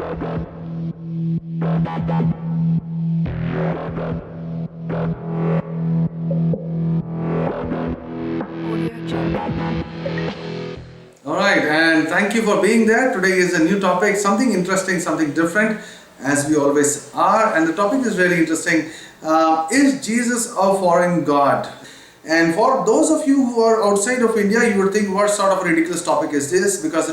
Alright, and thank you for being there. Today is a new topic, something interesting, something different, as we always are. And the topic is really interesting. Is Jesus a foreign God? And for those of you who are outside of India, you would think, what sort of a ridiculous topic is this? Because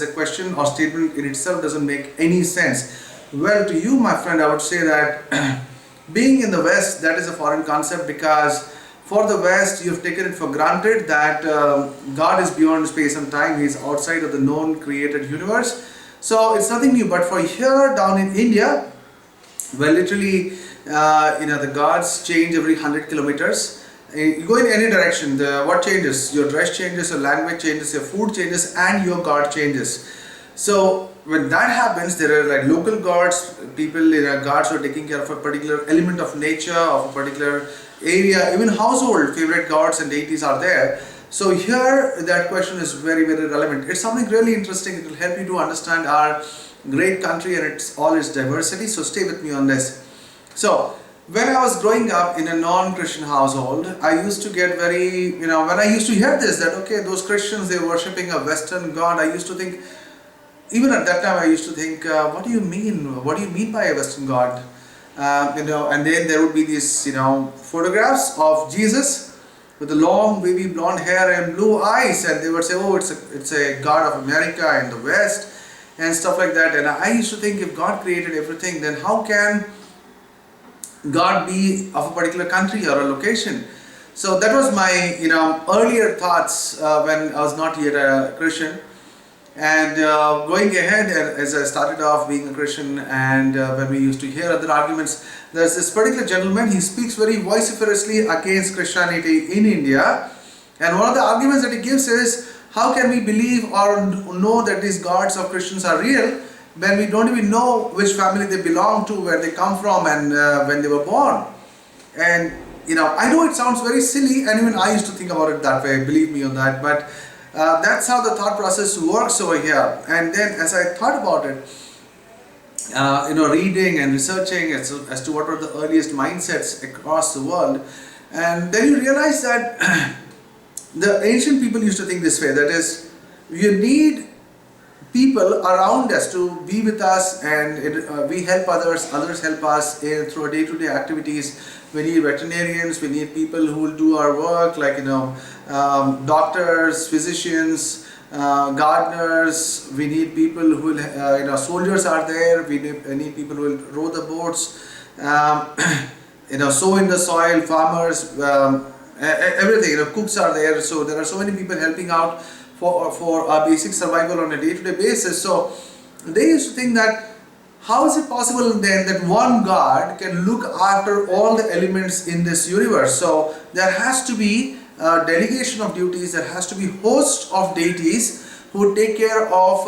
the question or statement in itself doesn't make any sense. Well, to you, my friend, I would say that being in the West, that is a foreign concept, because for the West, you've taken it for granted that God is beyond space and time. He is outside of the known created universe. So it's nothing new. But for here down in India, where literally, the gods change every 100 kilometers. You go in any direction, what changes? Your dress changes, your language changes, your food changes, and your God changes. So when that happens, there are like local gods, people, gods who are taking care of a particular element of nature, of a particular area, even household favorite gods and deities are there. So here that question is very, very relevant. It's something really interesting. It will help you to understand our great country and all its diversity. So stay with me on this. So when I was growing up in a non-Christian household, I used to get very, when I used to hear this, that okay, those Christians, they're worshipping a Western God, I used to think, even at that time I used to think, what do you mean? What do you mean by a Western God? And then there would be these, photographs of Jesus with the long wavy blonde hair and blue eyes, and they would say, oh, it's a God of America and the West and stuff like that. And I used to think, if God created everything, then how can God be of a particular country or a location? So that was my earlier thoughts when I was not yet a Christian. And going ahead, as I started off being a Christian, and when we used to hear other arguments, there's this particular gentleman, he speaks very vociferously against Christianity in India. And one of the arguments that he gives is, how can we believe or know that these gods of Christians are real when we don't even know which family they belong to, where they come from, and when they were born? And I know it sounds very silly, and even I used to think about it that way, believe me on that, but that's how the thought process works over here. And then as I thought about it, reading and researching as to what were the earliest mindsets across the world, and then you realize that the ancient people used to think this way, that is, you need people around us to be with us, and we help others, others help us through our day-to-day activities. We need veterinarians, we need people who will do our work, like doctors, physicians, gardeners. We need people who will, soldiers are there. We need people who will row the boats, sow in the soil, farmers, everything. Cooks are there. So there are so many people helping out for our basic survival on a day-to-day basis. So they used to think that, how is it possible then that one God can look after all the elements in this universe? So there has to be a delegation of duties, there has to be host of deities who take care of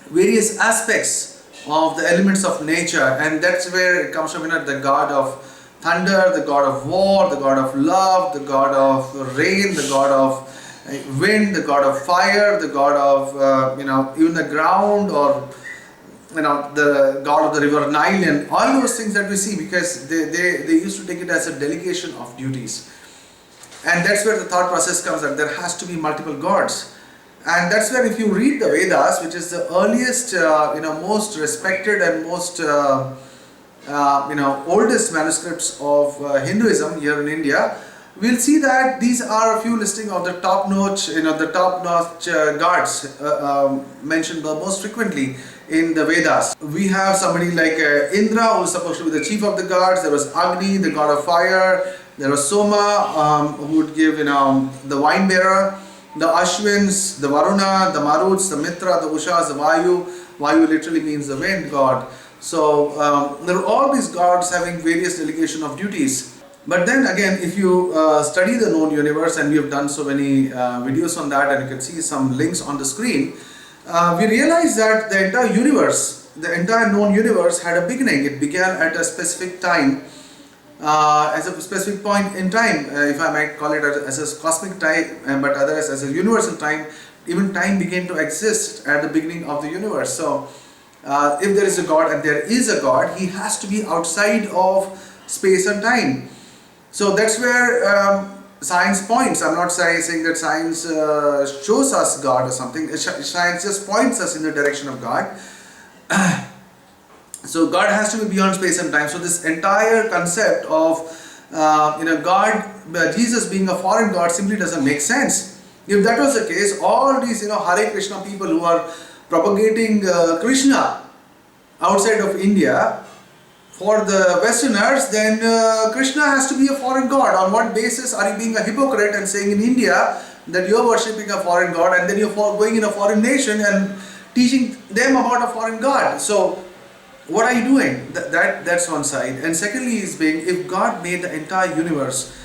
various aspects of the elements of nature. And that's where it comes from, the God of thunder, the God of war, the God of love, the God of rain, the God of wind, the God of fire, the God of even the ground, or the God of the river Nile, and all those things that we see, because they used to take it as a delegation of duties. And that's where the thought process comes, that there has to be multiple gods. And that's where, if you read the Vedas, which is the earliest, most respected and most oldest manuscripts of Hinduism here in India, we'll see that these are a few listing of the top-notch, gods mentioned the most frequently in the Vedas. We have somebody like Indra, who is supposed to be the chief of the gods. There was Agni, the god of fire. There was Soma, who would give, the wine bearer. The Ashwins, the Varuna, the Maruts, the Mitra, the Ushas, the Vayu. Vayu literally means the wind god. So there are all these gods having various delegation of duties. But then again, if you study the known universe, and we have done so many videos on that, and you can see some links on the screen, we realize that the entire universe, the entire known universe, had a beginning. It began at a specific time, as a specific point in time, if I might call it as a cosmic time, but otherwise as a universal time. Even time began to exist at the beginning of the universe. So if there is a God and there is a God, he has to be outside of space and time. So that's where science points. I'm not saying that science shows us God or something. Science just points us in the direction of God. So God has to be beyond space and time. So this entire concept of God, Jesus being a foreign God simply doesn't make sense. If that was the case, all these Hare Krishna people who are propagating Krishna outside of India, for the Westerners, then Krishna has to be a foreign god. On what basis are you being a hypocrite and saying in India that you're worshipping a foreign god, and then you're going in a foreign nation and teaching them about a foreign god? So what are you doing? That's one side. And secondly is being, if God made the entire universe,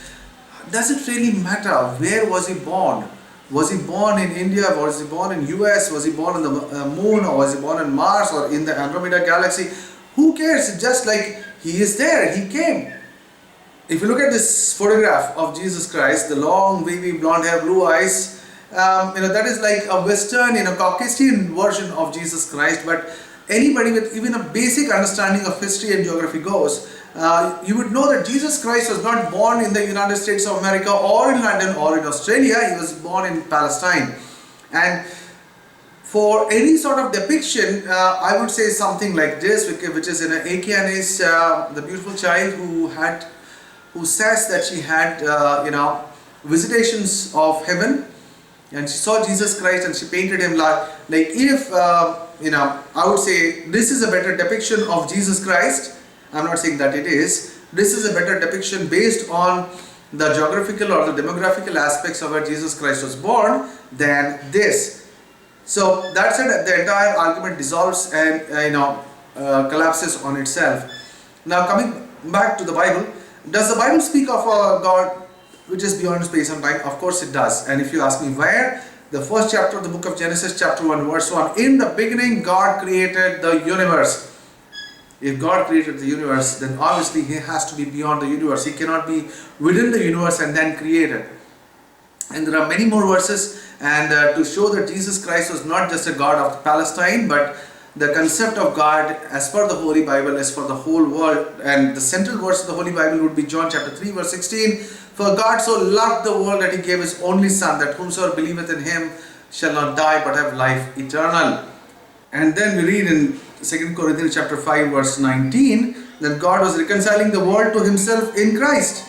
does it really matter where was he born? Was he born in India? Was he born in US? Was he born on the moon? Or was he born on Mars or in the Andromeda galaxy? Who cares? It's just like he is there, he came. If you look at this photograph of Jesus Christ, the long wavy blonde hair, blue eyes, that is like a Western, Caucasian version of Jesus Christ. But anybody with even a basic understanding of history and geography goes, you would know that Jesus Christ was not born in the United States of America or in London or in Australia. He was born in Palestine. And for any sort of depiction, I would say something like this, which is in Akianis, the beautiful child who says that she had, visitations of heaven, and she saw Jesus Christ and she painted him like if, I would say this is a better depiction of Jesus Christ. I'm not saying that it is. This is a better depiction based on the geographical or the demographical aspects of where Jesus Christ was born than this. So that's it. The entire argument dissolves and collapses on itself. Now coming back to the Bible, does the Bible speak of a God which is beyond space and time? Of course it does. And if you ask me where, the first chapter of the book of Genesis, chapter 1, verse 1, in the beginning God created the universe. If God created the universe, then obviously he has to be beyond the universe. He cannot be within the universe and then create it. And there are many more verses, and to show that Jesus Christ was not just a God of Palestine, but the concept of God as per the Holy Bible is for the whole world. And the central verse of the Holy Bible would be John chapter 3 verse 16. For God so loved the world that he gave his only Son, that whomsoever believeth in him shall not die but have life eternal. And then we read in 2 Corinthians chapter 5 verse 19 that God was reconciling the world to himself in Christ.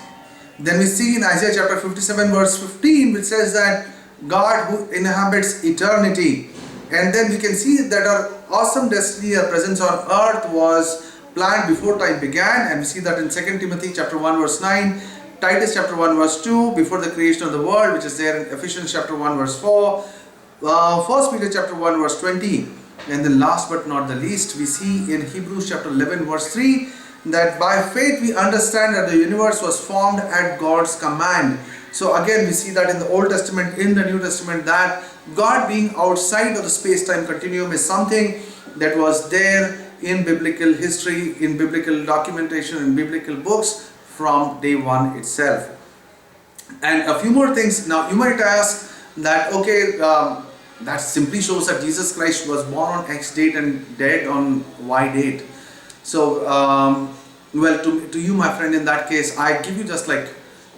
Then we see in Isaiah chapter 57 verse 15, which says that God who inhabits eternity. And then we can see that our awesome destiny, our presence on earth was planned before time began. And we see that in 2 Timothy chapter 1 verse 9, Titus chapter 1 verse 2, before the creation of the world, which is there in Ephesians chapter 1 verse 4, 1 Peter chapter 1 verse 20. And then last but not the least, we see in Hebrews chapter 11 verse 3, that by faith we understand that the universe was formed at God's command. So again we see that in the Old Testament, in the New Testament, that God being outside of the space-time continuum is something that was there in biblical history, in biblical documentation, in biblical books from day one itself. And a few more things. Now you might ask that, okay, that simply shows that Jesus Christ was born on X date and dead on Y date. So, well, to you, my friend, in that case, I give you just like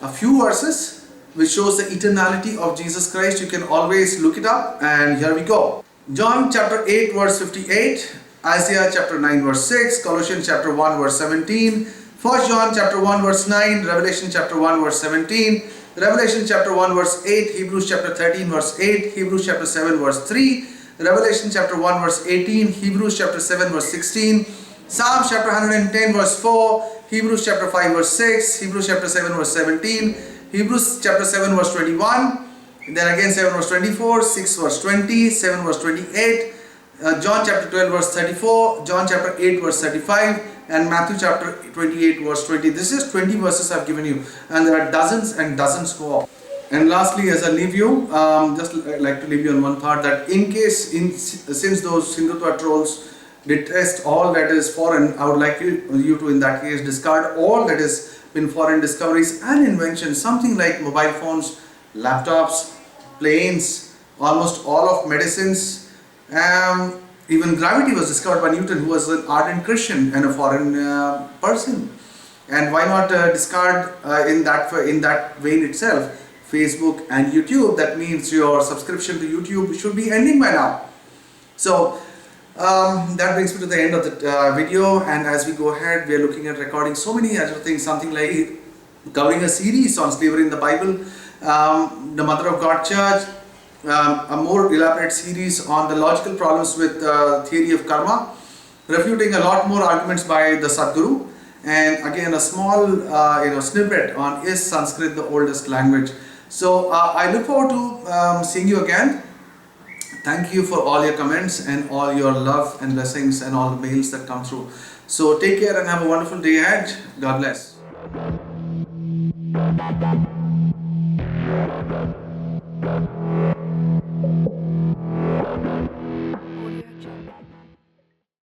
a few verses which shows the eternality of Jesus Christ. You can always look it up, and here we go. John chapter 8 verse 58, Isaiah chapter 9 verse 6, Colossians chapter 1 verse 17, 1 John chapter 1 verse 9, Revelation chapter 1 verse 17, Revelation chapter 1 verse 8, Hebrews chapter 13 verse 8, Hebrews chapter 7 verse 3, Revelation chapter 1 verse 18, Hebrews chapter 7 verse 16, Psalm chapter 110 verse 4, Hebrews chapter 5 verse 6, Hebrews chapter 7 verse 17, Hebrews chapter 7 verse 21, then again 7 verse 24, 6 verse 20, 7 verse 28, John chapter 12 verse 34, John chapter 8 verse 35, and Matthew chapter 28 verse 20. This is 20 verses I've given you, and there are dozens and dozens more. And lastly, as I leave you, just like to leave you on one thought, that in case, since those Hindutva trolls detest all that is foreign, I would like you to in that case discard all that is been foreign discoveries and inventions, something like mobile phones, laptops, planes, almost all of medicines, Even gravity was discovered by Newton, who was an ardent Christian and a foreign person. And why not discard in that vein itself, Facebook and YouTube? That means your subscription to YouTube should be ending by now. So that brings me to the end of the video, and as we go ahead, we are looking at recording so many other things, something like covering a series on slavery in the Bible, the Mother of God Church, a more elaborate series on the logical problems with theory of karma, refuting a lot more arguments by the Sadguru, and again a small snippet on is Sanskrit the oldest language. So I look forward to seeing you again. Thank you for all your comments and all your love and blessings and all the mails that come through. So take care and have a wonderful day ahead. God bless.